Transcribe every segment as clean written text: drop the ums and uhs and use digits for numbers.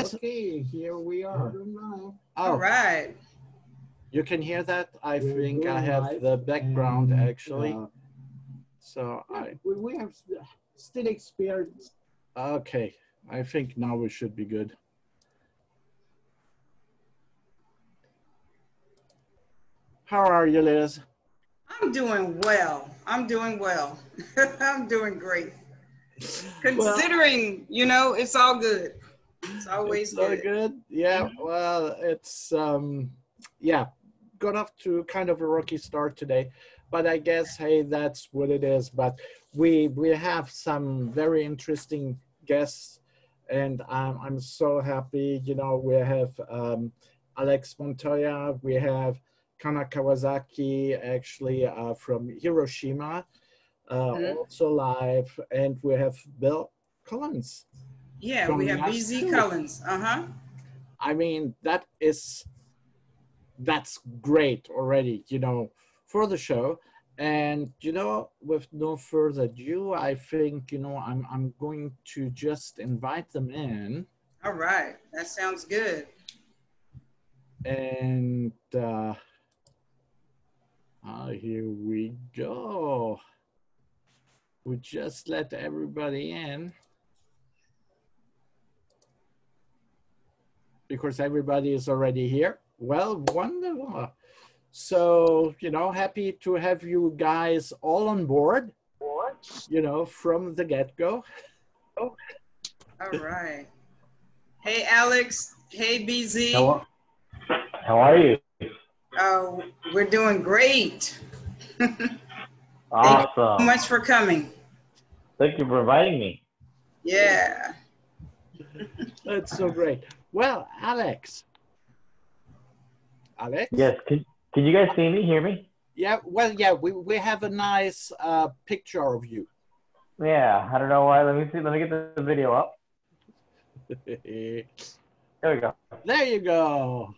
Okay, here we are. All Oh, right. you can hear that? I We're think I going have live, the background and, actually. So we have still experience. okay, I think now we should be good. How are you, Liz? I'm doing well. I'm doing well. I'm doing great. Considering, it's all good. It's always It's so good. Yeah, well, it's yeah, got off to kind of a rocky start today, but I guess hey, that's what it is. But we have some very interesting guests, and I'm so happy. You know, we have Alex Montoya, we have Kana Kawasaki, actually from Hiroshima, also live, and we have Bill Cullins. Yeah, we have BZ Cullins. I mean, that's great already, you know, for the show. And, you know, with no further ado, I think, you know, I'm going to just invite them in. All right. That sounds good. And here we go. We just let everybody in, because everybody is already here. Well, wonderful. So, you know, happy to have you guys all on board, you know, from the get-go. All right. Hey, Alex. Hey, BZ. Hello. How are you? Oh, we're doing great. Awesome. Thank you so much for coming. Thank you for inviting me. Yeah. That's so great. Well, Alex. Yes. Can you guys see me, hear me? Yeah. Well, yeah, we have a nice picture of you. Yeah. I don't know why. Let me see. Let me get the video up. There we go. There you go.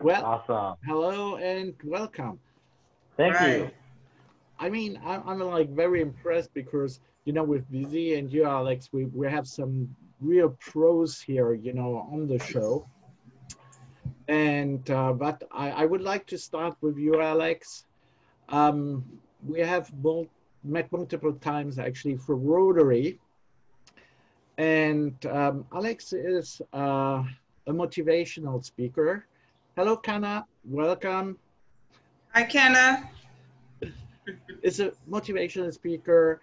Well, awesome. Hello and welcome. Thank you. I mean, I'm like very impressed because, you know, with BZ and you, Alex, we have some real pros here, you know, on the show. And but I would like to start with you, Alex. We have met multiple times actually for Rotary. And Alex is a motivational speaker. Hello, Kana. Welcome. Hi, Kana. Is a motivational speaker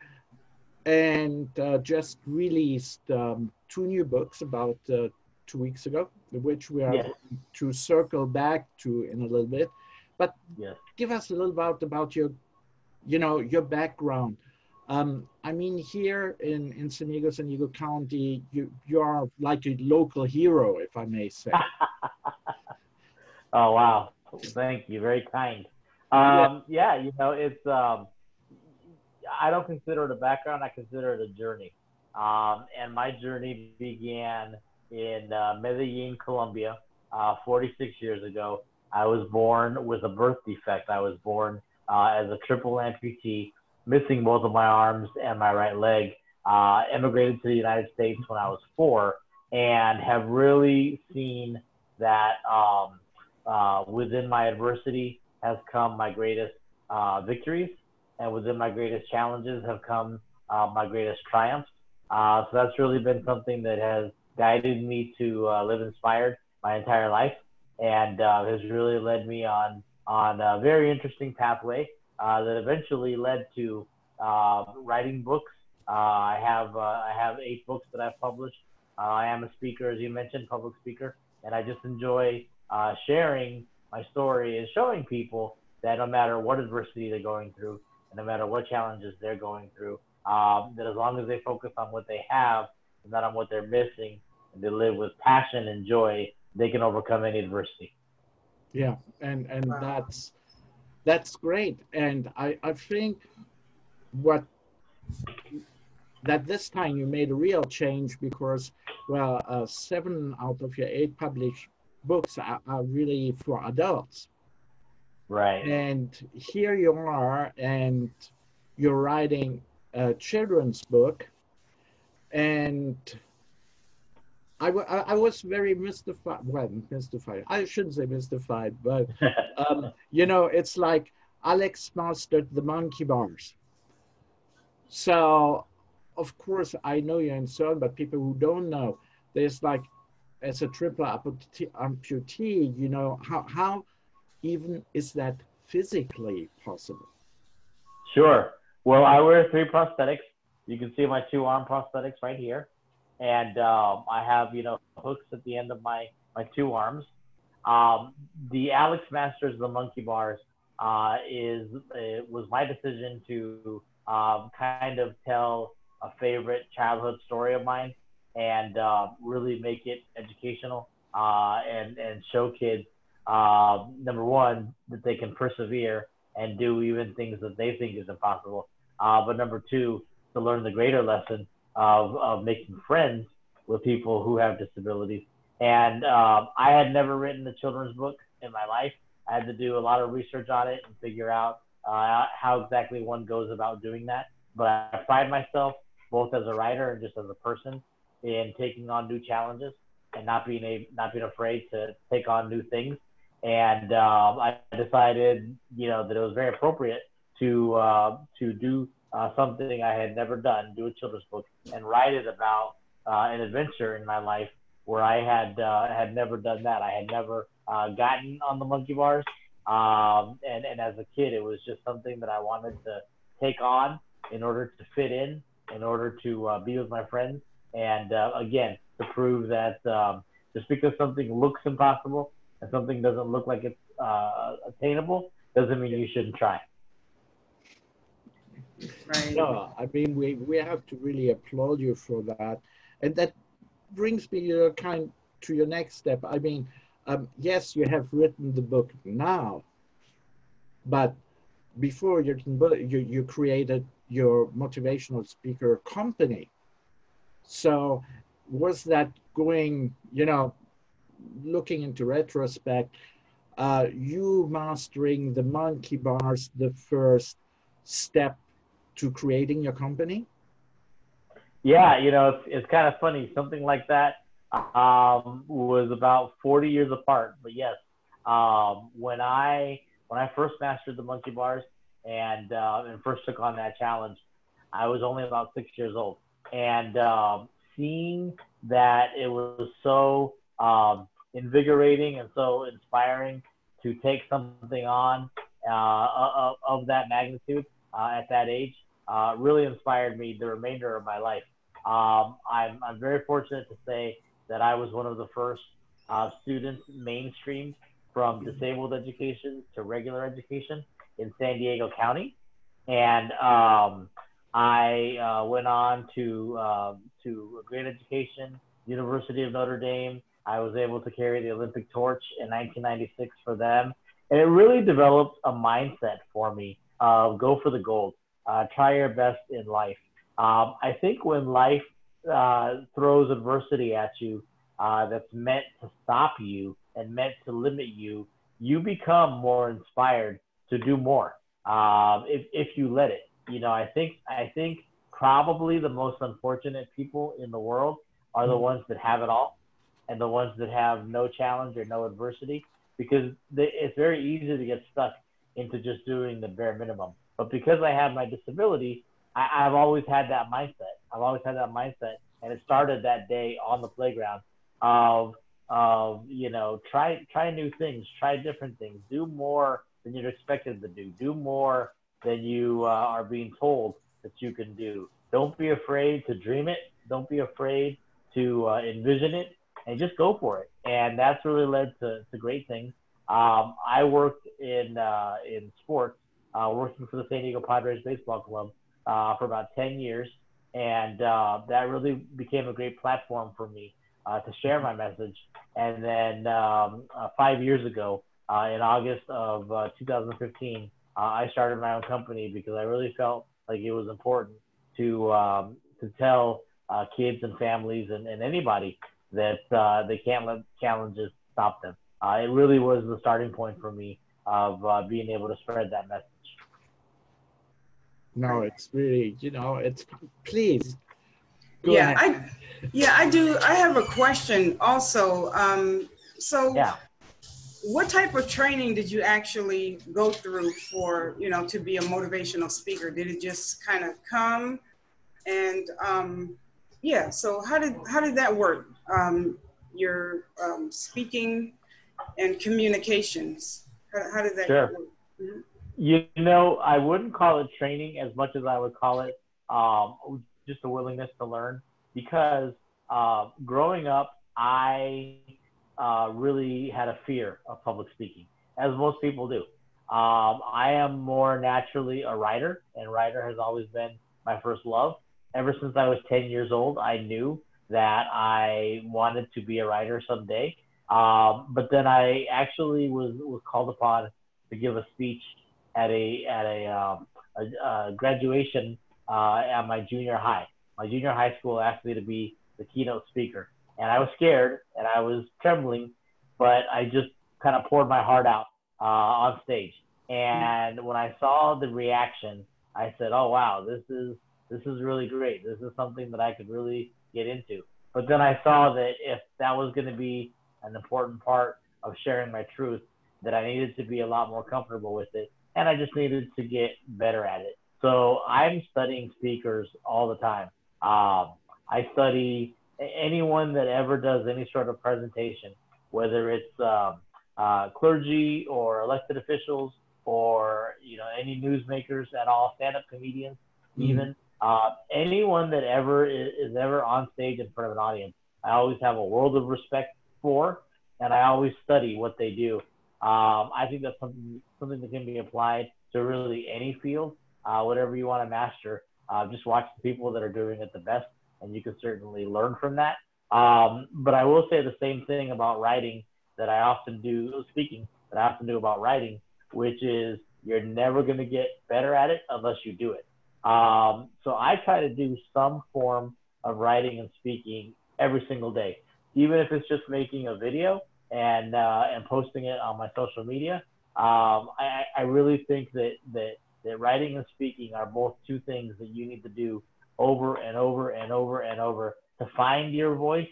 and just released 2 new books about 2 weeks ago, which we are going to circle back to in a little bit. But give us a little about your, you know, your background. I mean, here in San Diego County, you are like a local hero, if I may say. Oh, wow. Thank you. Very kind. Yeah, you know, it's, I don't consider it a background. I consider it a journey. And my journey began in Medellin, Colombia, 46 years ago. I was born with a birth defect. I was born as a triple amputee, missing both of my arms and my right leg. Immigrated to the United States when I was 4, and have really seen that within my adversity has come my greatest victories, and within my greatest challenges have come my greatest triumphs. So that's really been something that has guided me to live inspired my entire life, and has really led me on a very interesting pathway that eventually led to writing books. I have 8 books that I've published. I am a speaker, as you mentioned, public speaker, and I just enjoy sharing my story and showing people that no matter what adversity they're going through, and no matter what challenges they're going through, that as long as they focus on what they have and not on what they're missing, and they live with passion and joy, they can overcome any adversity. Yeah, and that's great. And I think that this time you made a real change because, well, 7 out of your 8 published books are really for adults. Right. And here you are, and you're writing a children's book. And I was very mystified. Well, mystified. I shouldn't say mystified, but you know, it's like Alex mastered the monkey bars. So, of course, I know you're in CERN, but people who don't know, there's like, as a triple amputee, you know, how even is that physically possible? Sure. Well, I wear 3 prosthetics. You can see my 2 arm prosthetics right here. And I have, you know, hooks at the end of my 2 arms. The Alex Masters of the monkey bars was my decision to kind of tell a favorite childhood story of mine and really make it educational and show kids, number one, that they can persevere and do even things that they think is impossible. But number two, to learn the greater lesson of making friends with people who have disabilities. And I had never written a children's book in my life. I had to do a lot of research on it and figure out how exactly one goes about doing that. But I pride myself both as a writer and just as a person in taking on new challenges and not being afraid to take on new things. And I decided, you know, that it was very appropriate to do something I had never done, do a children's book, and write it about an adventure in my life where I had never done that. I had never gotten on the monkey bars, and as a kid, it was just something that I wanted to take on in order to fit in order to be with my friends, and again, to prove that just because something looks impossible and something doesn't look like it's attainable doesn't mean you shouldn't try. Right. No, I mean, we have to really applaud you for that. And that brings me to your next step. I mean, yes, you have written the book now, but before you created your motivational speaker company. So was that going, you know, looking into retrospect, you mastering the monkey bars, the first step to creating your company? Yeah, you know, it's kind of funny. Something like that was about 40 years apart. But yes, when I first mastered the monkey bars and first took on that challenge, I was only about 6 years old, and seeing that it was so invigorating and so inspiring to take something on of that magnitude at that age really inspired me the remainder of my life. I'm very fortunate to say that I was one of the first students mainstreamed from disabled education to regular education in San Diego County, and I went on to a great education, University of Notre Dame. I was able to carry the Olympic torch in 1996 for them, and it really developed a mindset for me of go for the gold, try your best in life. I think when life throws adversity at you that's meant to stop you and meant to limit you, you become more inspired to do more if you let it. You know, I think probably the most unfortunate people in the world are the ones that have it all and the ones that have no challenge or no adversity, because it's very easy to get stuck into just doing the bare minimum. But because I have my disability, I've always had that mindset. I've always had that mindset, and it started that day on the playground of you know, try new things, try different things, do more than you're expected to do more than you are being told that you can do. Don't be afraid to dream it. Don't be afraid to envision it, and just go for it. And that's really led to great things. I worked in sports, working for the San Diego Padres baseball club for about 10 years, and that really became a great platform for me to share my message. And then 5 years ago, in August of 2015, I started my own company because I really felt like it was important to tell kids and families and anybody that they can't let challenges stop them. It really was the starting point for me of being able to spread that message. No, it's really, you know, it's, please Go Yeah, ahead. I do. I have a question also. So Yeah. what type of training did you actually go through for, to be a motivational speaker? Did it just kind of come? And yeah, so how did that work? Your speaking and communications. How did that Sure. work? Mhm. You know, I wouldn't call it training as much as I would call it just a willingness to learn. Because growing up, I really had a fear of public speaking, as most people do. I am more naturally a writer, and writer has always been my first love. Ever since I was 10 years old, I knew that I wanted to be a writer someday. But then I actually was called upon to give a speech at a graduation at my junior high. My junior high school asked me to be the keynote speaker, and I was scared and I was trembling, but I just kind of poured my heart out on stage. And when I saw the reaction, I said, "Oh wow, this is really great. This is something that I could really get into." But then I saw that if that was going to be an important part of sharing my truth, that I needed to be a lot more comfortable with it, and I just needed to get better at it. So I'm studying speakers all the time. I study anyone that ever does any sort of presentation, whether it's clergy or elected officials or any newsmakers at all, stand-up comedians, even anyone that ever is ever on stage in front of an audience. I always have a world of respect for, and I always study what they do. I think that's something that can be applied to really any field, whatever you want to master. Just watch the people that are doing it the best, and you can certainly learn from that. But I will say the same thing about writing that I often do, speaking that I often do about writing, which is you're never going to get better at it unless you do it. So I try to do some form of writing and speaking every single day, even if it's just making a video and posting it on my social media. I really think that writing and speaking are both two things that you need to do over and over and over and over to find your voice,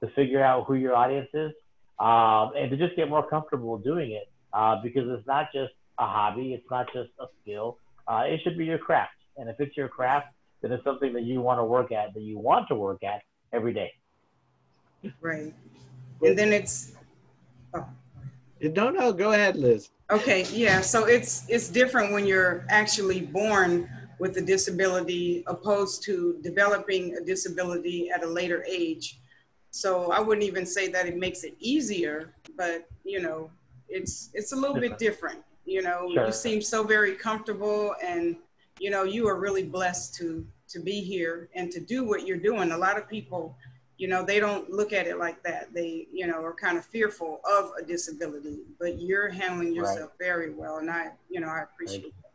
to figure out who your audience is, and to just get more comfortable doing it. Because it's not just a hobby, it's not just a skill. It should be your craft. And if it's your craft, then it's something that you want to work at, that you want to work at every day. Right. And then it's, oh, No, go ahead, Liz. okay, yeah. So it's different when you're actually born with a disability opposed to developing a disability at a later age. So I wouldn't even say that it makes it easier, but it's a little bit Different. different. You Sure. seem so very comfortable, and you are really blessed to be here and to do what you're doing. A lot of people, they don't look at it like that. They, are kind of fearful of a disability, but you're handling Right. yourself very well, and I Thank you. appreciate that.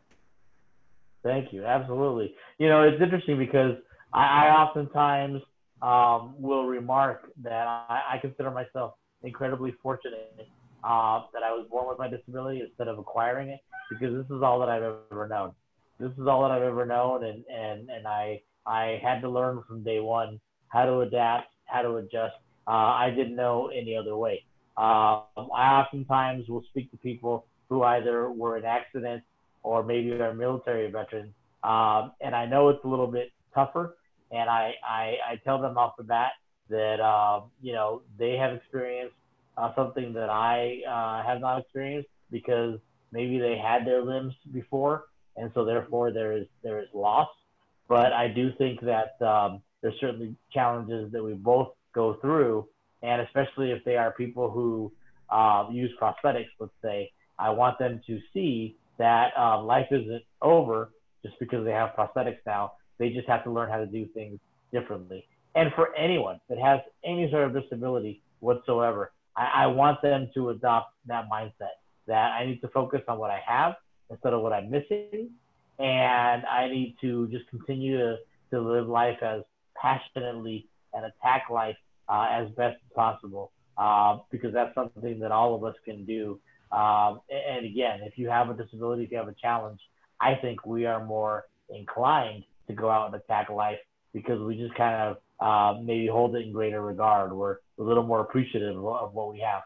Thank you. Absolutely. It's interesting because I oftentimes will remark that I consider myself incredibly fortunate that I was born with my disability instead of acquiring it, because this is all that I've ever known. This is all that I've ever known, and I had to learn from day one how to adapt, how to adjust. I didn't know any other way. I oftentimes will speak to people who either were in accidents or maybe are military veterans, and I know it's a little bit tougher. And I tell them off the bat that they have experienced something that I have not experienced, because maybe they had their limbs before, and so therefore there is loss. But I do think that there's certainly challenges that we both go through, and especially if they are people who use prosthetics, let's say, I want them to see that life isn't over just because they have prosthetics now. They just have to learn how to do things differently. And for anyone that has any sort of disability whatsoever, I want them to adopt that mindset that I need to focus on what I have instead of what I'm missing. And I need to just continue to live life as passionately and attack life as best as possible, because that's something that all of us can do. And again, if you have a disability, if you have a challenge, I think we are more inclined to go out and attack life, because we just kind of maybe hold it in greater regard. We're a little more appreciative of what we have.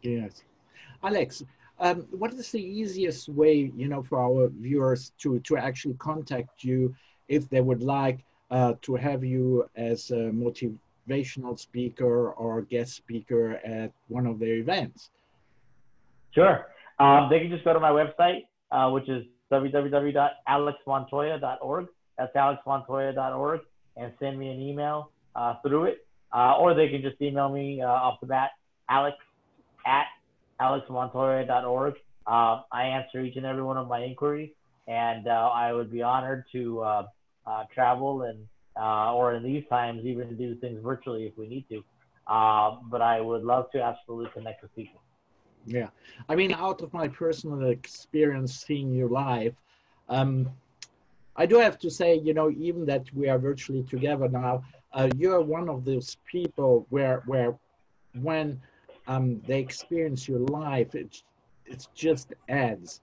Yes. Alex, what is the easiest way, for our viewers to actually contact you if they would like to have you as a motivational speaker or guest speaker at one of their events? Sure. They can just go to my website, which is www.alexmontoya.org. That's alexmontoya.org, and send me an email through it. Or they can just email me off the bat, alex@alexmontoya.org. I answer each and every one of my inquiries, and I would be honored to travel and, or in these times, even do things virtually if we need to. But I would love to absolutely connect with people. Yeah, I mean, out of my personal experience seeing you live, I do have to say, even that we are virtually together now, you're one of those people where when they experience you live, it just adds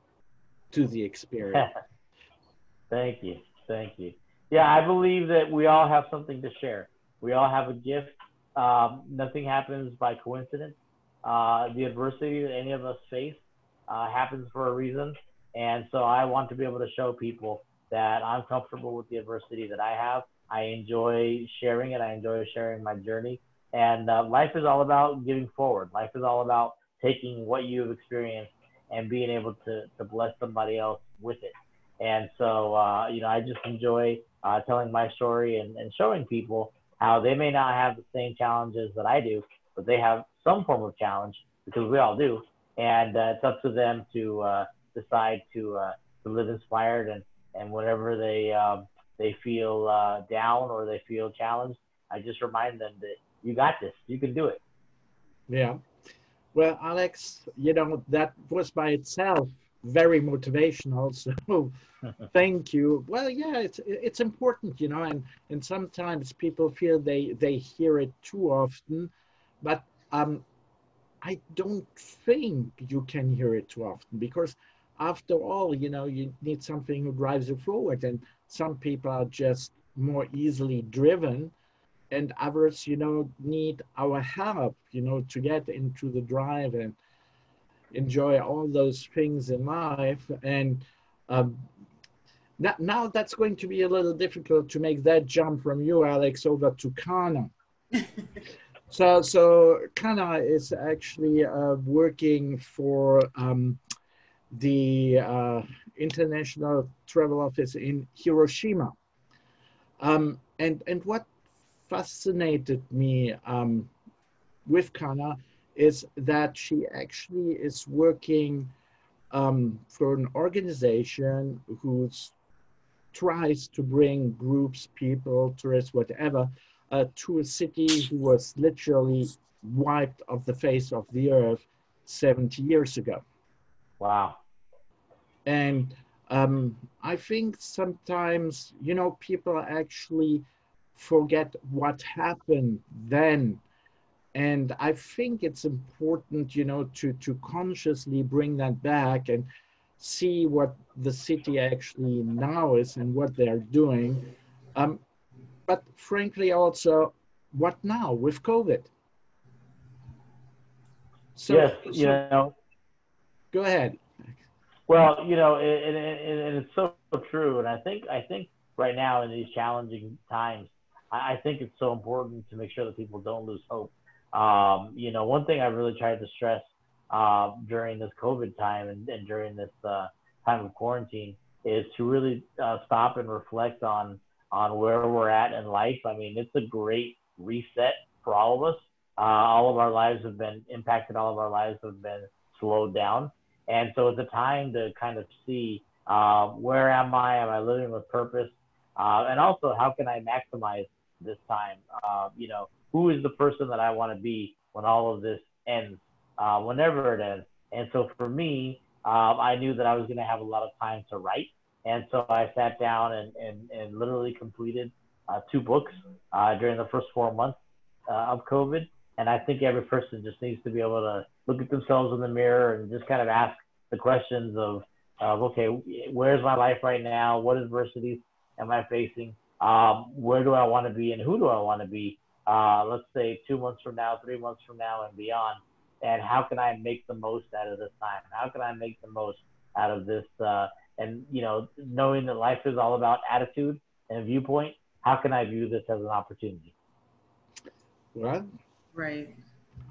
to the experience. Thank you. Thank you. Yeah, I believe that we all have something to share. We all have a gift. Nothing happens by coincidence. The adversity that any of us face happens for a reason. And so I want to be able to show people that I'm comfortable with the adversity that I have. I enjoy sharing it. I enjoy sharing my journey. And life is all about giving forward. Life is all about taking what you've experienced and being able to bless somebody else with it. And so, I just enjoy telling my story and showing people how they may not have the same challenges that I do, but they have some form of challenge, because we all do. And it's up to them to decide to live inspired, and whenever they feel down or they feel challenged, I just remind them that you got this, you can do it. Yeah. Well, Alex, that was by itself very motivational. So thank you. Well, yeah, it's important, and sometimes people feel they hear it too often, but I don't think you can hear it too often, because after all, you need something who drives you forward, and some people are just more easily driven, and others, need our help, to get into the drive and enjoy all those things in life. And now that's going to be a little difficult to make that jump from you, Alex, over to Kana. So Kana is actually working for the International Travel Office in Hiroshima. And what fascinated me with Kana is that she actually is working for an organization who tries to bring groups, people, tourists, whatever, to a city who was literally wiped off the face of the earth 70 years ago. Wow. And I think sometimes, people actually forget what happened then. And I think it's important, to consciously bring that back and see what the city actually now is and what they're doing. But frankly, also, what now with COVID? Yes, go ahead. Well, and it's so true. And I think right now in these challenging times, I think it's so important to make sure that people don't lose hope. One thing I really tried to stress during this COVID time and during this time of quarantine is to really stop and reflect on where we're at in life. I mean, it's a great reset for all of us. All of our lives have been impacted. All of our lives have been slowed down. And so it's a time to kind of see where am I? Am I living with purpose? And also, how can I maximize this time? Who is the person that I want to be when all of this ends, whenever it ends? And so for me, I knew that I was going to have a lot of time to write. And so I sat down and literally completed 2 books during the first 4 months of COVID. And I think every person just needs to be able to look at themselves in the mirror and just kind of ask the questions of okay, where's my life right now? What adversities am I facing? where do I want to be and who do I want to be, let's say 2 months from now, 3 months from now and beyond, and how can I make the most out of this time? How can I make the most out of this, and, you know, knowing that life is all about attitude and viewpoint, how can I view this as an opportunity? Well, Right.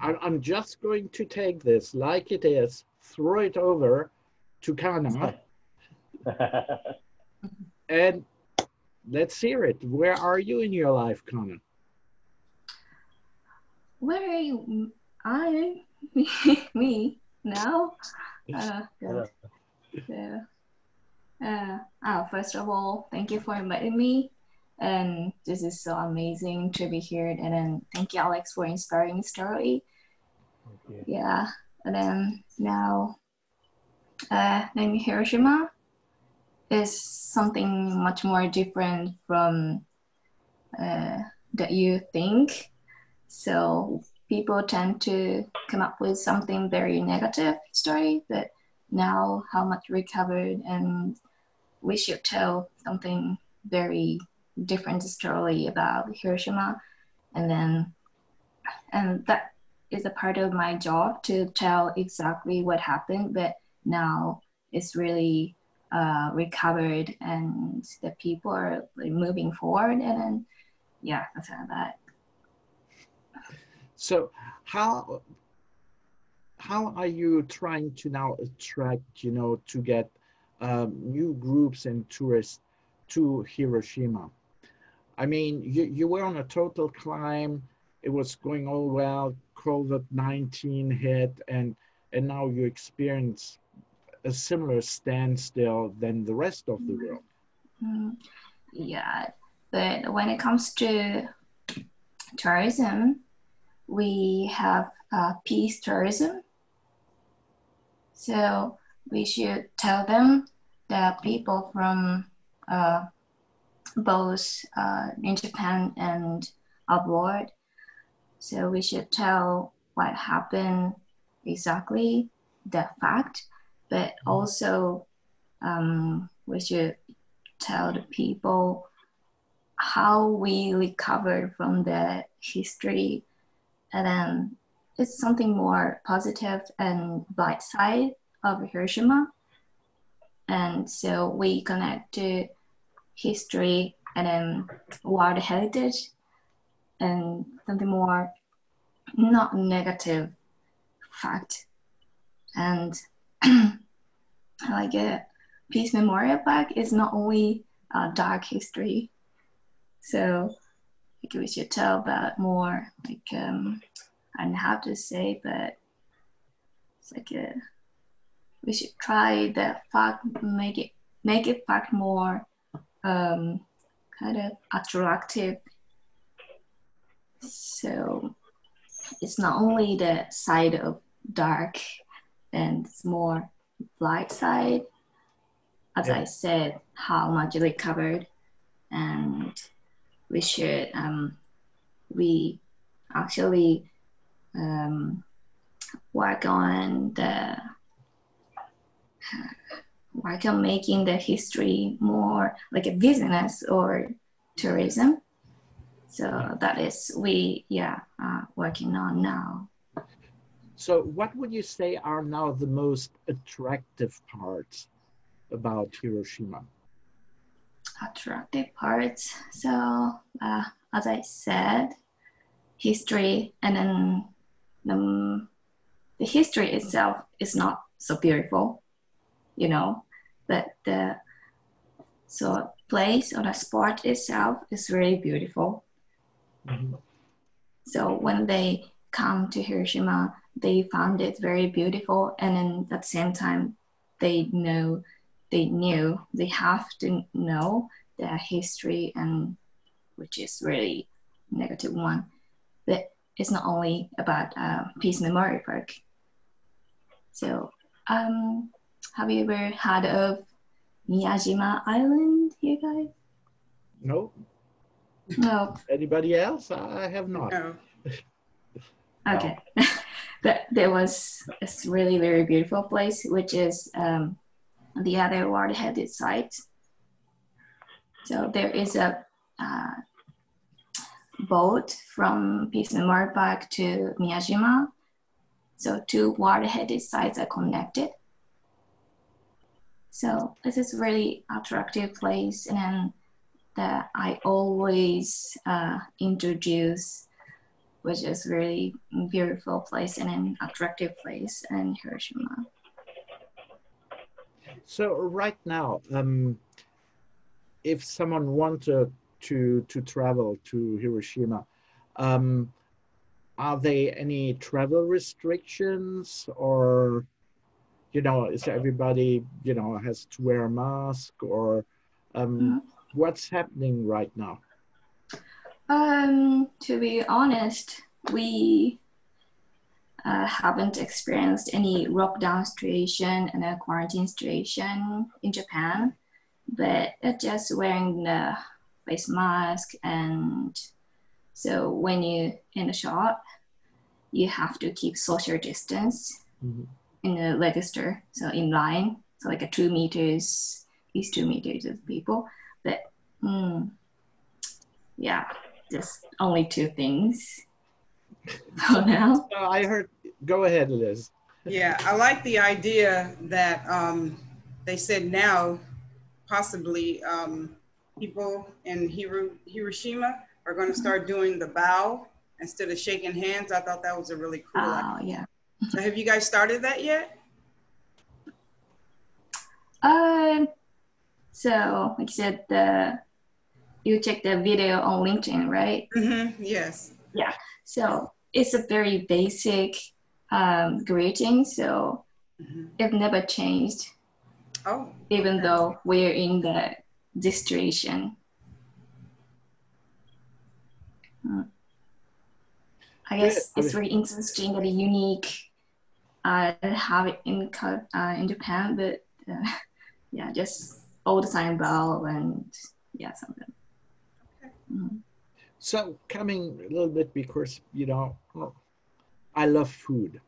I'm just going to take this like it is, throw it over to Kana, and let's hear it. Where are you in your life, Kana? Where are you? Me now? Good. So, first of all, thank you for inviting me. And this is so amazing to be here. And then thank you, Alex, for inspiring story. Yeah. And then now, name Hiroshima is something much more different from that you think. So people tend to come up with something very negative story, but now how much recovered, and we should tell something very different story about Hiroshima. And that is a part of my job to tell exactly what happened, but now it's really recovered and the people are like moving forward, and then yeah, that's how that. So how are you trying to now attract, you know, to get new groups and tourists to Hiroshima? I mean, you were on a total climb. It was going all well. COVID-19 hit, and now you experience a similar standstill than the rest of the world. Yeah, but when it comes to tourism, we have peace tourism. So we should tell them that people from both in Japan and abroad. So we should tell what happened exactly, the fact, but also we should tell the people how we recovered from the history, and then it's something more positive and bright side of Hiroshima. And so we connect to history and then world heritage and something more not negative fact. And like a Peace Memorial Park is not only dark history. So like we should tell about more like I don't know how to say, but it's like we should try the fact, make it fact more kind of attractive. So it's not only the side of dark, and it's more light side. As I said, how much we covered, and we should we actually work on making the history more like a business or tourism. So that is we working on now. So what would you say are now the most attractive parts about Hiroshima? Attractive parts. So as I said, history, and then the history itself is not so beautiful, you know, but the place or the sport itself is really beautiful. Mm-hmm. So when they come to Hiroshima, they found it very beautiful, and then at the same time, they knew they have to know their history, and which is really negative one. But it's not only about Peace Memorial Park. So have you ever heard of Miyajima Island, you guys? No. No. Anybody else? I have not. No. Okay. But there was a really very beautiful place, which is the other world-headed site. So there is a boat from Pismore Park to Miyajima. So two water-headed sites are connected. So this is really attractive place, and then that I always introduce, which is really beautiful place and an attractive place in Hiroshima. So right now, if someone wanted to travel to Hiroshima, are there any travel restrictions, or is everybody has to wear a mask, or what's happening right now? To be honest, we haven't experienced any lockdown situation and a quarantine situation in Japan, but just wearing the face mask, and so when you in the shop, you have to keep social distance in the register, so in line, so like 2 meters, at least 2 meters of people, but yeah, just only 2 things for now. I heard, go ahead, Liz. Yeah, I like the idea that they said now possibly people in Hiroshima are going to start doing the bow instead of shaking hands. I thought that was a really cool idea. Yeah. So have you guys started that yet? So like you said, you check the video on LinkedIn, right? Yes. Yeah. So it's a very basic greeting, so it never changed. Oh. Even though we're in this situation. I guess it's very interesting and unique have it in Japan, but yeah, just all the time bow and yeah, something. So coming a little bit, because I love food.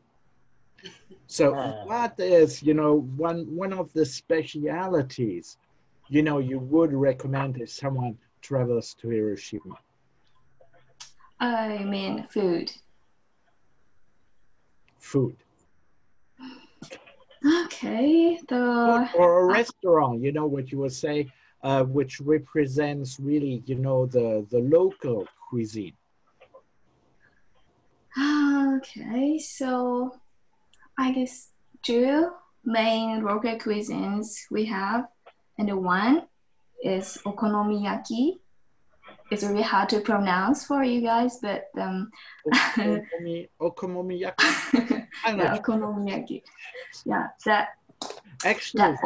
So what is one of the specialities you would recommend if someone travels to Hiroshima? I mean food. Food. Okay. Or a restaurant, what you would say, which represents really, the local cuisine. Okay, so I guess 2 main local cuisines we have, and the one is okonomiyaki. It's really hard to pronounce for you guys, but okonomiyaki. Yeah, okonomiyaki. Yeah, that. Actually,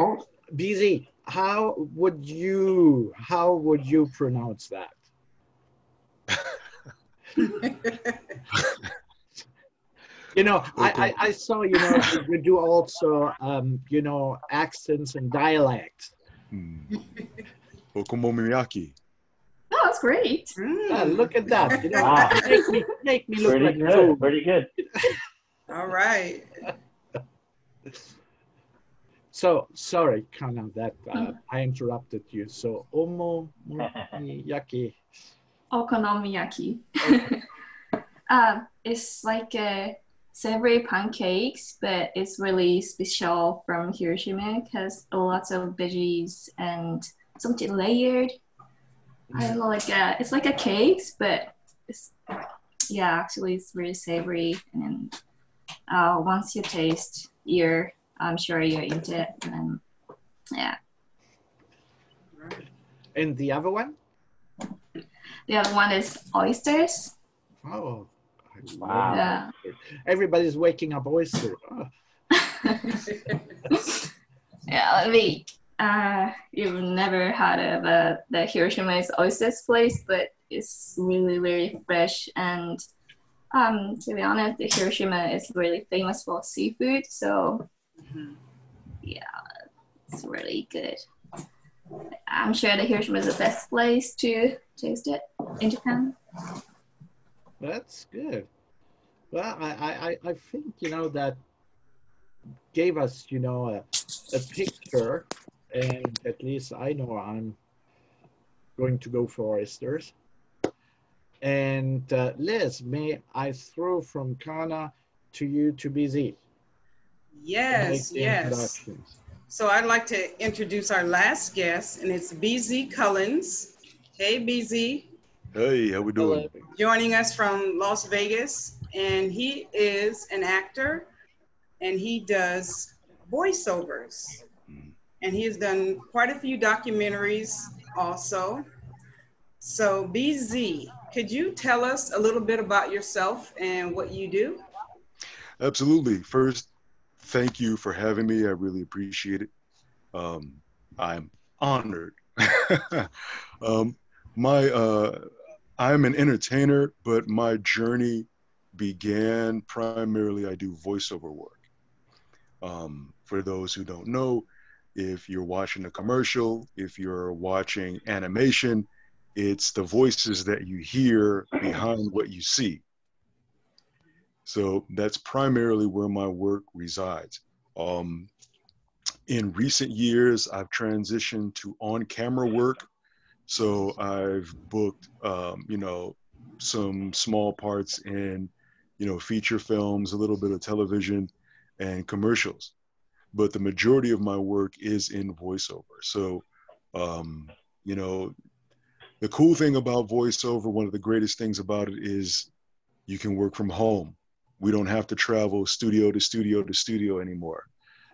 BZ, how would you pronounce that? I saw, you do also, accents and dialects. Okonomiyaki. Oh, that's great. Look at that. Make me look pretty like good. food. Pretty good. All right. So, sorry, Kana, that I interrupted you. So, okonomiyaki. Okonomiyaki. It's like a savory pancakes, but it's really special from Hiroshima because lots of veggies and something layered. I don't know, it's like a cakes, but actually it's really savory. And once you taste, I'm sure you're into it. And yeah. And the other one? The other one is oysters. Oh, wow. Yeah. Everybody's waking up oyster. Oh. Yeah, you've never heard of the Hiroshima's oysters place, but it's really, really fresh. And to be honest, Hiroshima is really famous for seafood, so yeah, it's really good. I'm sure that Hiroshima is the best place to taste it in Japan. That's good. Well, I think, that gave us, a picture, and at least I know going to go for Oysters. And Liz, may I throw from Kana to you to BZ? Yes, The yes. introductions. So I'd like to introduce our last guest, and it's BZ Cullins. Hey, BZ. Hey, how we doing? Joining us from Las Vegas, and he is an actor, and he does voiceovers. And he has done quite a few documentaries also. So BZ, could you tell us a little bit about yourself and what you do? Absolutely. First, thank you for having me. I really appreciate it. I'm honored. I'm an entertainer, but my journey began primarily, I do voiceover work. For those who don't know, if you're watching a commercial, if you're watching animation, it's the voices that you hear behind what you see. So that's primarily where my work resides. In recent years, I've transitioned to on-camera work. So I've booked, some small parts in, feature films, a little bit of television and commercials. But the majority of my work is in voiceover. So, the cool thing about voiceover, one of the greatest things about it is you can work from home. We don't have to travel studio to studio to studio anymore.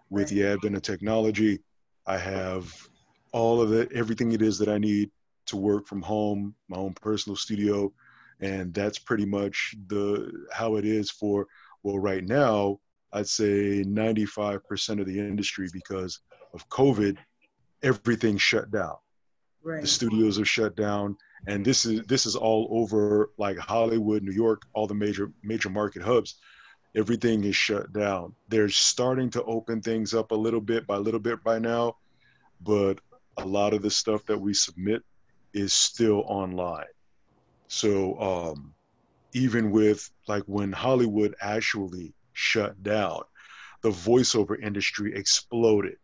With the advent of technology, I have all of it, everything it is that I need to work from home, my own personal studio. And that's pretty much how it is for, well, right now, I'd say 95% of the industry, because of COVID, everything shut down. Right. The studios are shut down, and this is all over, like Hollywood, New York, all the major market hubs. Everything is shut down. They're starting to open things up a little bit by now, but a lot of the stuff that we submit is still online. So even with, like, when Hollywood actually shut down, the voiceover industry exploded.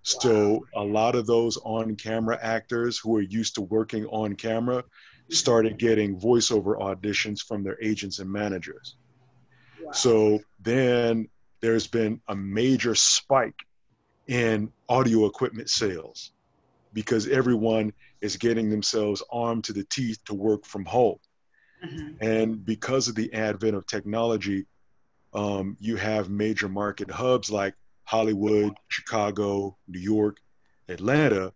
So a lot of those on-camera actors who are used to working on camera started getting voiceover auditions from their agents and managers. Wow. So then there's been a major spike in audio equipment sales because everyone is getting themselves armed to the teeth to work from home. Mm-hmm. And because of the advent of technology, you have major market hubs like Hollywood, Chicago, New York, Atlanta.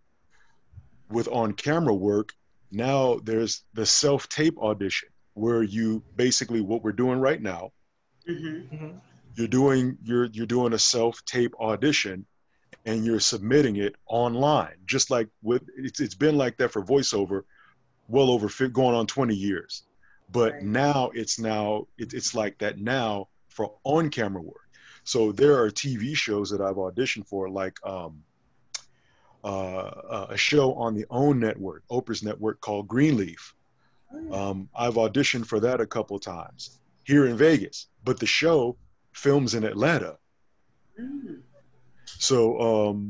With on-camera work, now there's the self-tape audition, where you basically, what we're doing right now, mm-hmm. you're doing a self-tape audition, and you're submitting it online. Just like it's been like that for voiceover, well over going on 20 years. But right. Now it's like that now for on-camera work. So there are TV shows that I've auditioned for, like a show on the OWN network, Oprah's network, called Greenleaf. I've auditioned for that a couple times here in Vegas, but the show films in Atlanta. Mm. So,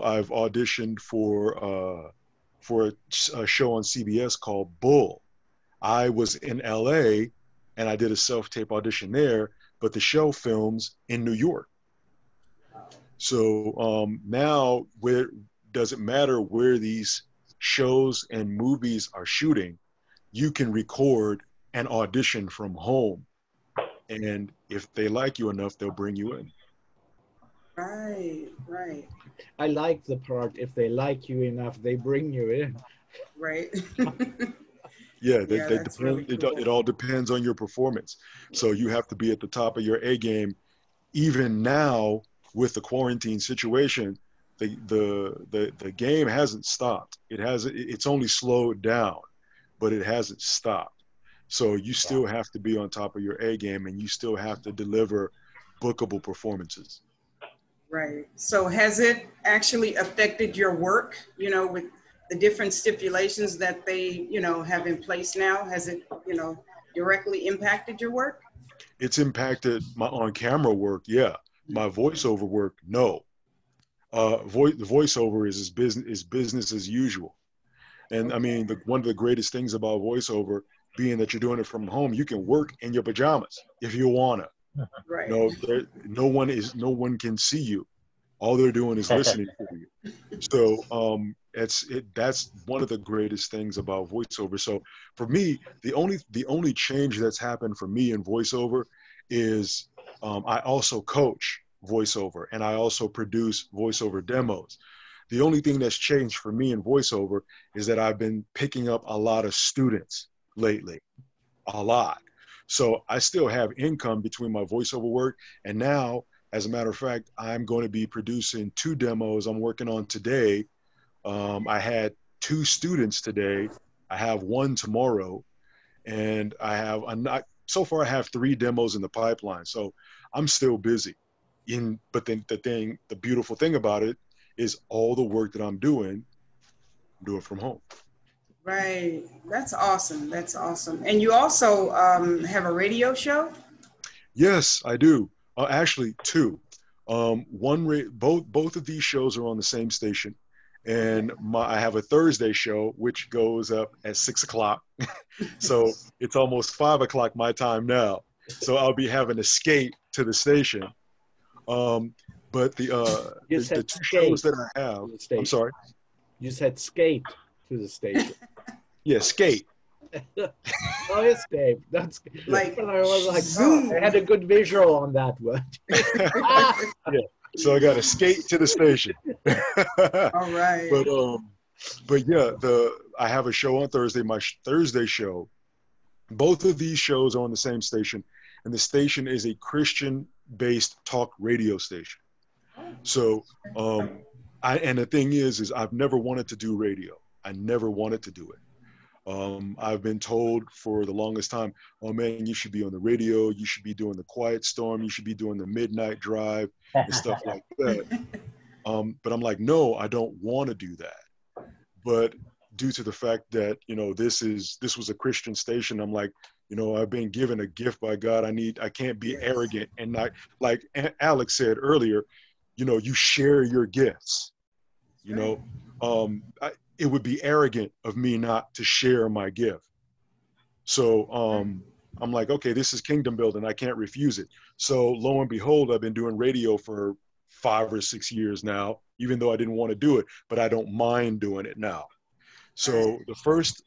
I've auditioned for a show on CBS called Bull. I was in LA and I did a self-tape audition there, but the show films in New York. So now, where does it matter where these shows and movies are shooting? You can record and audition from home. And if they like you enough, they'll bring you in. Right, right. I like the part, if they like you enough, they bring you in. Right. Yeah, really cool. It all depends on your performance. So you have to be at the top of your A game. Even now, with the quarantine situation, the game hasn't stopped. It's only slowed down, but it hasn't stopped. So you still have to be on top of your A game, and you still have to deliver bookable performances. Right. So has it actually affected your work, with the different stipulations that they, have in place now? Has it, directly impacted your work? It's impacted my on-camera work, yeah. My voiceover work, no. The voiceover is business as usual. And I mean, one of the greatest things about voiceover, being that you're doing it from home, you can work in your pajamas if you wanna. Right. No one can see you. All they're doing is listening to you. So that's one of the greatest things about voiceover. So for me, the only change that's happened for me in voiceover is I also coach voiceover and I also produce voiceover demos. The only thing that's changed for me in voiceover is that I've been picking up a lot of students lately, a lot. So I still have income between my voiceover work, and now, as a matter of fact, I'm going to be producing 2 demos I'm working on today. I had 2 students today. I have 1 tomorrow, and so far I have 3 demos in the pipeline. So I'm still busy. But then the beautiful thing about it is all the work that I'm doing from home. Right. That's awesome. That's awesome. And you also have a radio show? Yes, I do. Actually, 2. Both of these shows are on the same station, and I have a Thursday show which goes up at 6 o'clock. So it's almost 5 o'clock my time now. So I'll be having to skate to the station. But the 2 shows that I have, I'm sorry. You said skate to the station. Yeah, skate. Oh, escape. That's like, I was like, oh, I had a good visual on that one. Yeah. So I got to skate to the station. All right. But yeah, I have a show on Thursday. My Thursday show. Both of these shows are on the same station, and the station is a Christian-based talk radio station. So, and the thing is I've never wanted to do radio. I never wanted to do it. I've been told for the longest time, oh man, you should be on the radio. You should be doing the Quiet Storm. You should be doing the Midnight Drive and stuff like that. But I'm like, no, I don't want to do that. But due to the fact that, this was a Christian station, I'm like, I've been given a gift by God. I can't be arrogant and not, like Alex said earlier, you share your gifts, it would be arrogant of me not to share my gift. So I'm like, okay, this is kingdom building. I can't refuse it. So lo and behold, I've been doing radio for 5 or 6 years now, even though I didn't want to do it, but I don't mind doing it now. So the first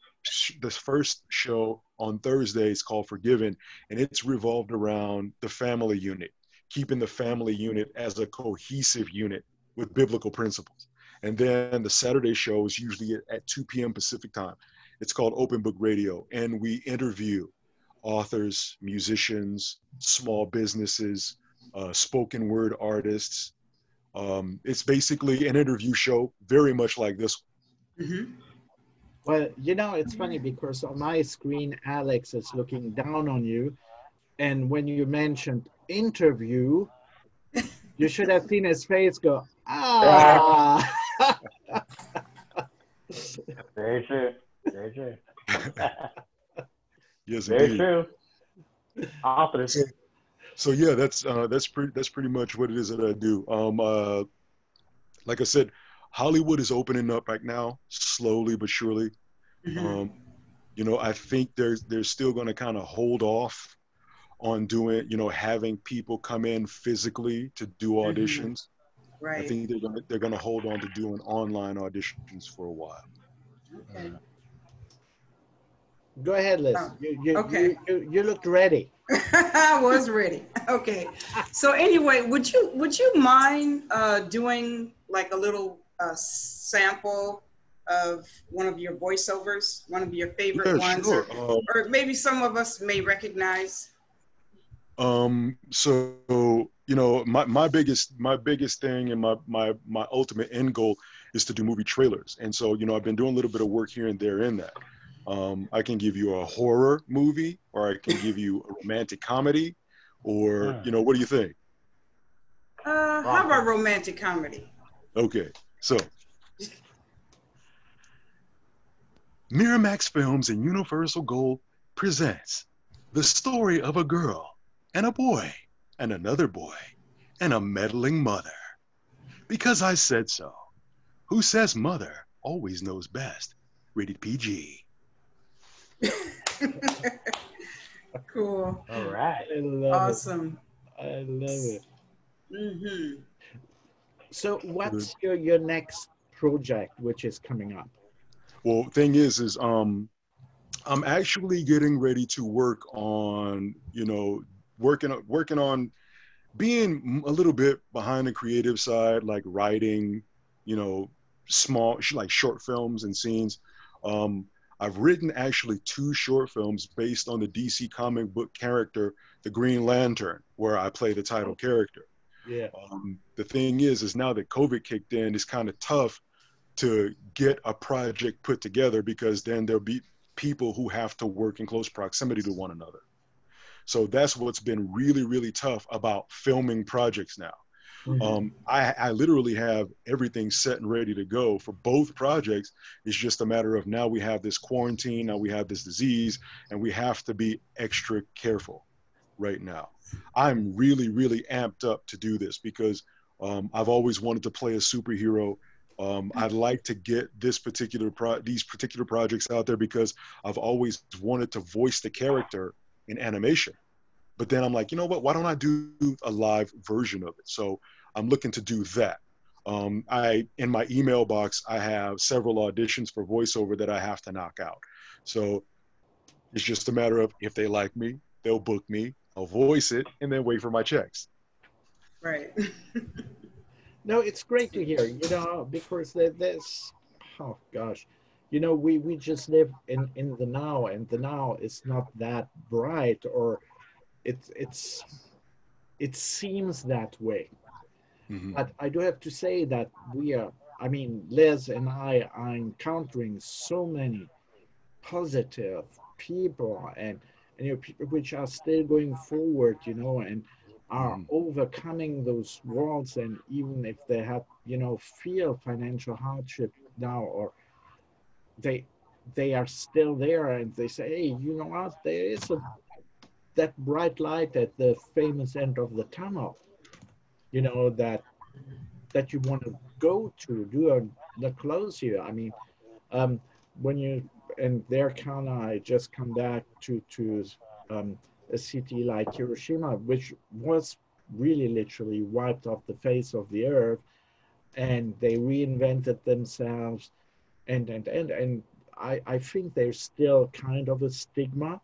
show on Thursday is called Forgiven, and it's revolved around the family unit, keeping the family unit as a cohesive unit with biblical principles. And then the Saturday show is usually at 2 p.m. Pacific time. It's called Open Book Radio, and we interview authors, musicians, small businesses, spoken word artists. It's basically an interview show, very much like this one. Mm-hmm. Well, it's funny because on my screen, Alex is looking down on you. And when you mentioned interview, you should have seen his face go, ah. Very true. Very true. Yes, very indeed. true. Authors. So yeah, that's pretty much what it is that I do. Like I said, Hollywood is opening up right now, slowly but surely. Mm-hmm. I think they're still going to kind of hold off on doing, having people come in physically to do auditions. Mm-hmm. Right. I think they're gonna hold on to doing online auditions for a while. Okay. Go ahead, Liz. Okay. You looked ready. I was ready. Okay. So anyway, would you mind doing like a little sample of one of your voiceovers, one of your favorite ones, sure. or maybe some of us may recognize? So my biggest thing and my ultimate end goal is to do movie trailers. And so, I've been doing a little bit of work here and there in that. I can give you a horror movie, or I can give you a romantic comedy, or, what do you think? How about romantic comedy? Okay. So Miramax Films and Universal Gold presents the story of a girl and a boy, and another boy, and a meddling mother. Because I said so. Who says mother always knows best? rated PG. Cool. All right. I love Awesome. it. I love it. Mm-hmm. So what's your next project which is coming up? Well, thing is I'm actually getting ready to work on, working on being a little bit behind the creative side, like writing, small, like short films and scenes. I've written actually 2 short films based on the DC comic book character, the Green Lantern, where I play the title character. Yeah. The thing is now that COVID kicked in, it's kind of tough to get a project put together because then there'll be people who have to work in close proximity to one another. So that's what's been really, really tough about filming projects now. Mhm. I literally have everything set and ready to go for both projects. It's just a matter of now we have this quarantine, now we have this disease, and we have to be extra careful right now. I'm really, really amped up to do this because I've always wanted to play a superhero. I'd like to get these particular projects out there because I've always wanted to voice the character in animation. But then I'm like, you know what? Why don't I do a live version of it? So I'm looking to do that. In my email box, I have several auditions for voiceover that I have to knock out. So it's just a matter of if they like me, they'll book me, I'll voice it, and then wait for my checks. Right. No, it's great to hear, because there's, oh gosh, we just live in the now, and the now is not that bright, or it seems that way. Mm-hmm. But I do have to say that Liz and I are encountering so many positive people and people which are still going forward, and are overcoming those walls, and even if they have, feel financial hardship now, or they are still there, and they say, hey, you know what, there is that bright light at the famous end of the tunnel, that you want to go to, that close you. When you, and there, Kana, I just come back to a city like Hiroshima, which was really literally wiped off the face of the earth, and they reinvented themselves, and I think there's still kind of a stigma,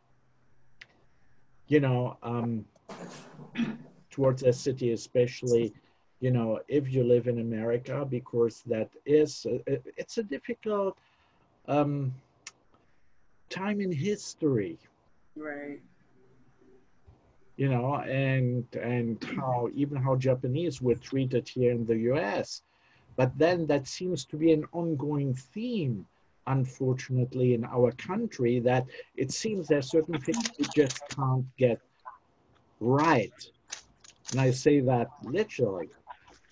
towards a city, especially, if you live in America, because it's a difficult time in history, Right. and how Japanese were treated here in the US. But then that seems to be an ongoing theme, unfortunately, in our country, that it seems there's certain things we just can't get right. And I say that literally.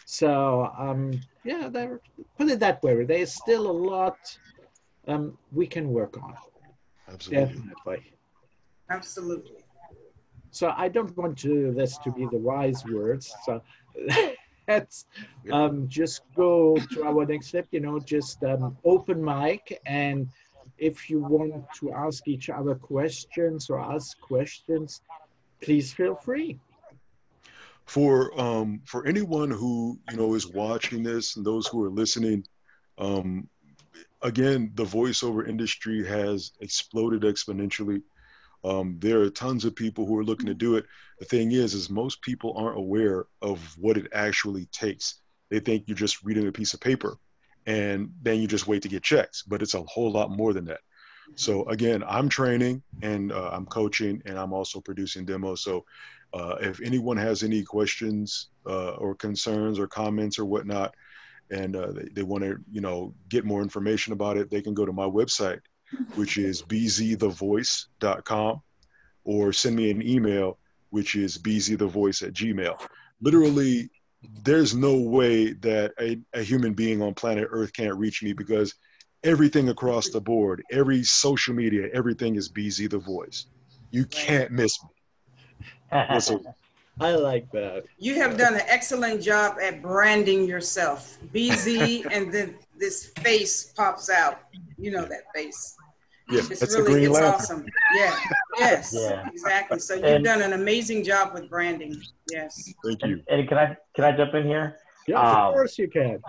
So, put it that way, there's still a lot we can work on. Absolutely. Definitely. Absolutely. So I don't want this to be the wise words. So let's just go to our next step, just open mic. And if you want to ask each other questions or ask questions, please feel free. For anyone who is watching this and those who are listening, again, the voiceover industry has exploded exponentially. There are tons of people who are looking to do it. The thing is most people aren't aware of what it actually takes. They think you're just reading a piece of paper and then you just wait to get checks, but it's a whole lot more than that. So again, I'm training and I'm coaching, and I'm also producing demos. So if anyone has any questions or concerns or comments or whatnot, and they want to, get more information about it, they can go to my website, which is bzthevoice.com, or send me an email, which is bzthevoice@gmail. Literally, there's no way that a human being on planet Earth can't reach me, because everything across the board, every social media, everything is BZ the Voice. You can't miss me. I like that. You have done an excellent job at branding yourself. BZ and then this face pops out. You know that face. Yeah, It's that's really, the green it's lantern. awesome. Yeah, yes, Yeah. exactly. So you've done an amazing job with branding. Yes. Thank you. And can I jump in here? Yeah, of course you can.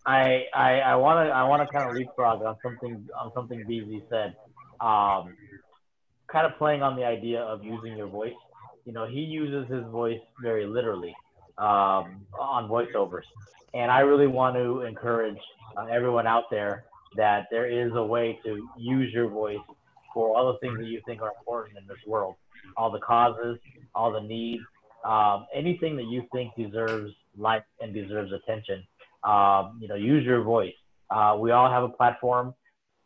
I wanna kind of leapfrog on something BZ said. Kind of playing on the idea of using your voice. You know, he uses his voice very literally on voiceovers, and I really want to encourage everyone out there that there is a way to use your voice for all the things that you think are important in this world, all the causes, all the needs, anything that you think deserves life and deserves attention. You know, use your voice. We all have a platform.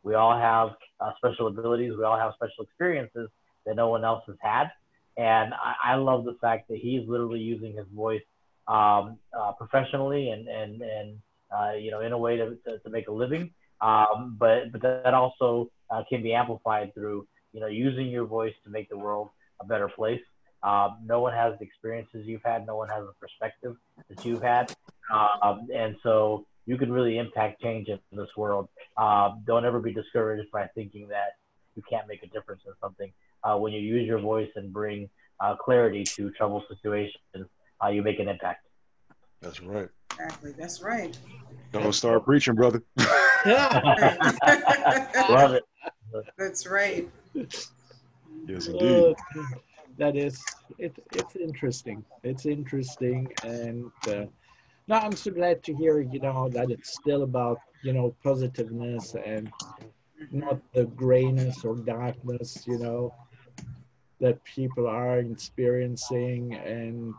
We all have special abilities. We all have special experiences that no one else has had. And I love the fact that he's literally using his voice professionally and you know, in a way to make a living. But that also can be amplified through, you know, using your voice to make the world a better place. No one has the experiences you've had. No one has the perspective that you've had. And so you can really impact change in this world. Don't ever be discouraged by thinking that you can't make a difference in something. When you use your voice and bring clarity to troubled situations, you make an impact. That's right. Exactly. That's right. Don't start preaching, brother. Love it. That's right. Yes, indeed. That is, it's interesting. It's interesting, and no, I'm so glad to hear, you know, that it's still about, you know, positiveness and not the grayness or darkness, you know, that people are experiencing. And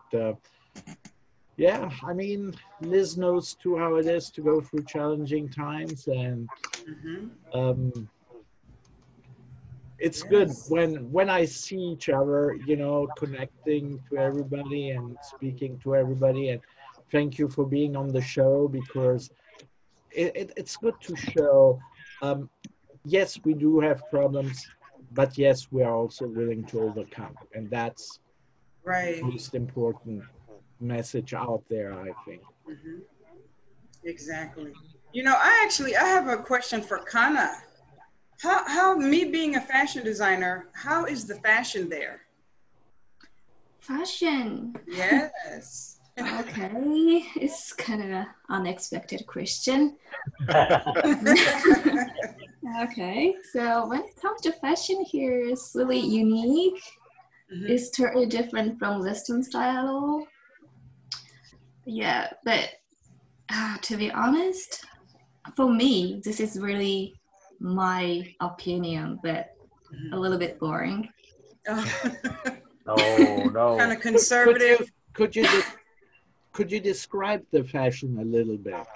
yeah, I mean, Liz knows too how it is to go through challenging times, and it's good when I see each other, you know, connecting to everybody and speaking to everybody. And thank you for being on the show, because it's good to show, yes, we do have problems, but yes, we are also willing to overcome. And that's Right. the most important message out there, I think. Exactly. You know, I have a question for Kana. How me being a fashion designer, how is the fashion there? Fashion. Yes. Okay, it's kind of an unexpected question. Okay, so when it comes to fashion here, it's really unique. It's totally different from Western style. Yeah, but to be honest, for me, this is really my opinion, but a little bit boring. No. Kind of conservative. Could you describe the fashion a little bit?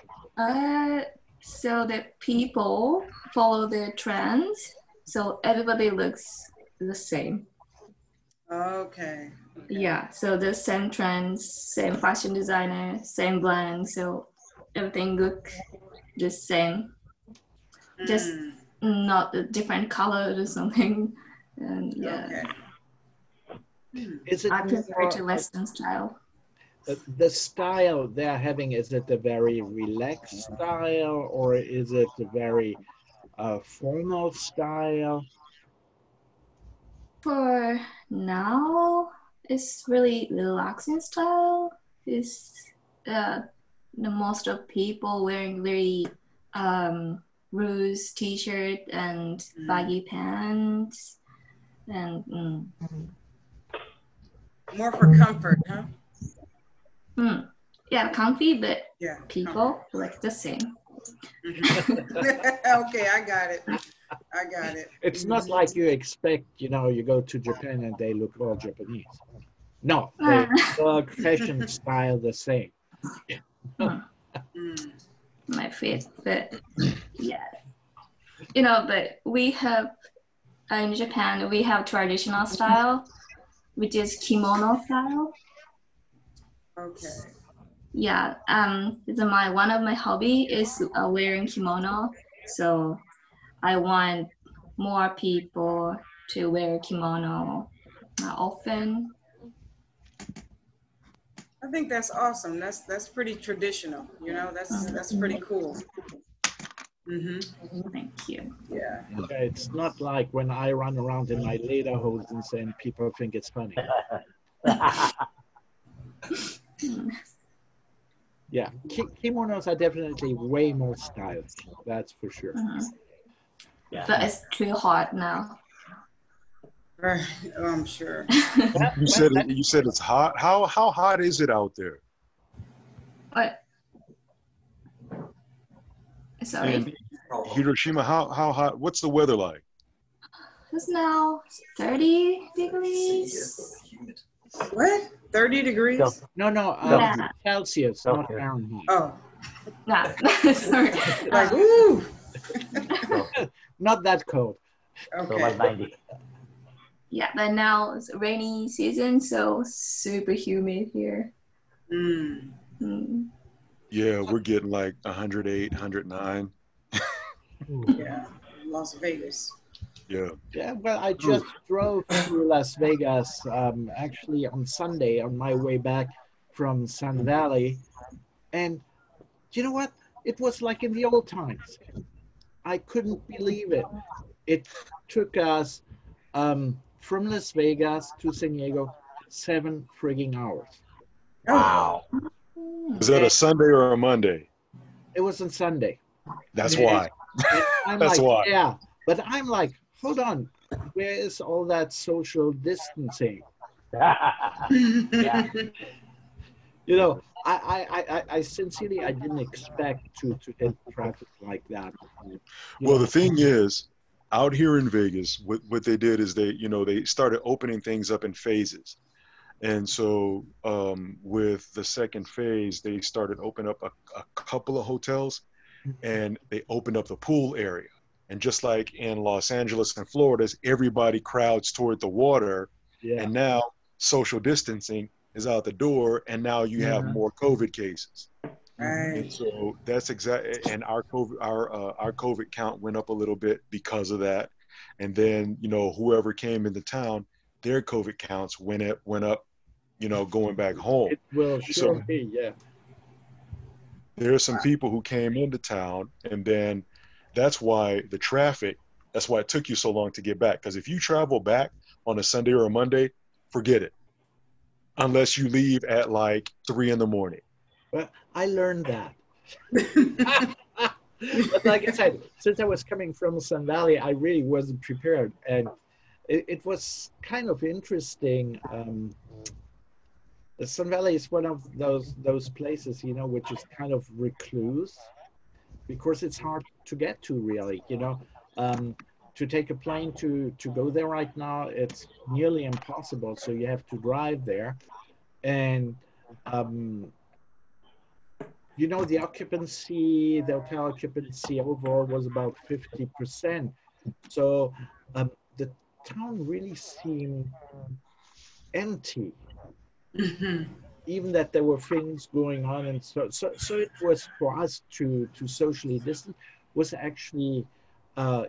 So that people follow the trends, so everybody looks the same. Okay. Yeah, so the same trends, same fashion designer, same brand, so everything look the same. Just not a different color or something. And yeah. Okay. Is it I prefer to more, Western style. the style they're having, is it a very relaxed style, or is it a very formal style? For now, it's really relaxing style. It's the most of people wearing very loose t-shirt and baggy pants, and More for comfort, huh? yeah, comfy, but Yeah. people like the same. Okay, I got it. It's not like you expect, you know, you go to Japan and they look all Japanese. No, they look fashion style the same. My fit, but yeah, you know, but we have in Japan we have traditional style, which is kimono style. Okay. Yeah, one of my hobby is wearing kimono, so I want more people to wear kimono often. I think that's awesome. That's pretty traditional. You know, that's pretty cool. Mm-hmm. Thank you. Yeah. It's not like when I run around in my lederhosen and people think it's funny. Yeah, kimonos are definitely way more stylish. That's for sure. Yeah. But it's too hot now. Right. Oh, I'm sure. You said it's hot. How hot is it out there? What? Sorry. In Hiroshima, how hot? What's the weather like? It's now 30 degrees. What? 30 degrees? No, Yeah. Celsius, not Fahrenheit. Oh, Nah, sorry. like, ooh. Not that cold. So like Okay. 90. Yeah, but now it's rainy season, so super humid here. Mm. Mm. Yeah, we're getting like 108, 109. Yeah. Las Vegas. Yeah. Yeah, well, I just drove to Las Vegas actually on Sunday on my way back from Sun Valley. And you know what? It was like in the old times. I couldn't believe it. It took us from Las Vegas to San Diego 7 frigging hours. Wow. Is that a Sunday or a Monday? It was on Sunday. That's why. And I'm That's like, why. yeah. But I'm like, hold on. Where is all that social distancing? Yeah. You know, I sincerely, I didn't expect to hit traffic like that. Well, the thing is, out here in Vegas, what they did is they started opening things up in phases. And so with the second phase, they started opening up a couple of hotels, and they opened up the pool area. And just like in Los Angeles and Florida, everybody crowds toward the water. Yeah. And now social distancing is out the door, and now you have more COVID cases. And Right. so that's exactly, and our COVID count went up a little bit because of that. And then, whoever came into town, their COVID counts went up, going back home. It will sure be, yeah. There are some people who came into town, and then that's why it took you so long to get back. Because if you travel back on a Sunday or a Monday, forget it. Unless you leave at like 3 a.m. Well, I learned that. But like I said, since I was coming from Sun Valley, I really wasn't prepared. And it was kind of interesting. The Sun Valley is one of those places, which is kind of recluse, because it's hard to get to, really. To take a plane to go there right now, it's nearly impossible. So you have to drive there, and the hotel occupancy overall was about 50%. So the town really seemed empty. Even that there were things going on, and so it was for us to socially distance was actually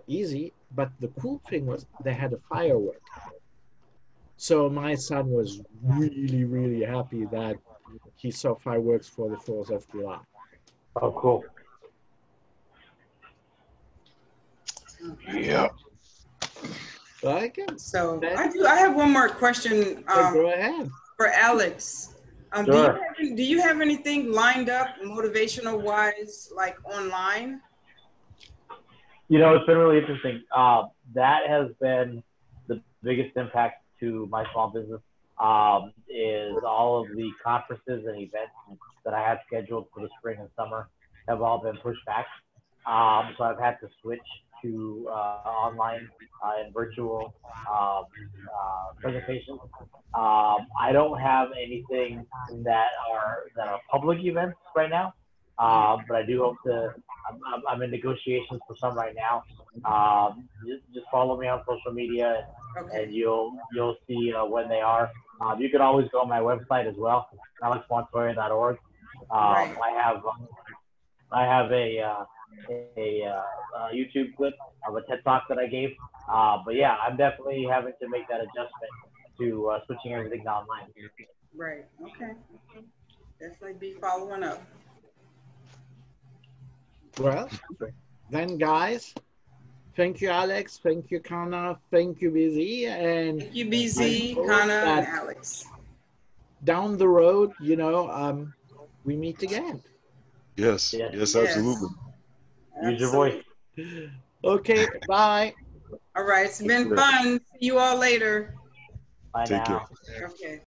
easy. But the cool thing was they had a firework, so my son was really, really happy that he saw fireworks for the 4th of July. Oh, cool. Yeah. So I have one more question. Go ahead. For Alex. Sure. Do you have anything lined up motivational wise, like online? It's been really interesting. That has been the biggest impact to my small business, is all of the conferences and events that I had scheduled for the spring and summer have all been pushed back. So I've had to switch to online and virtual presentations. I don't have anything that are public events right now, but I do hope to. I'm in negotiations for some right now. Just follow me on social media, and you'll see when they are. You can always go on my website as well, alexmontoya.org. I have a YouTube clip of a TED Talk that I gave. But yeah, I'm definitely having to make that adjustment to switching everything to online. Right. Okay. Definitely be following up. Well, then guys, thank you, Alex. Thank you, Kana. Thank you, BZ. And Thank you, I BZ, hope Kana, that and Alex. down the road, you know, we meet again. Yes, Yes. yes, absolutely. Use your voice. Okay, bye. All right, it's been care. fun. See you all later. Bye Take now. care. Okay.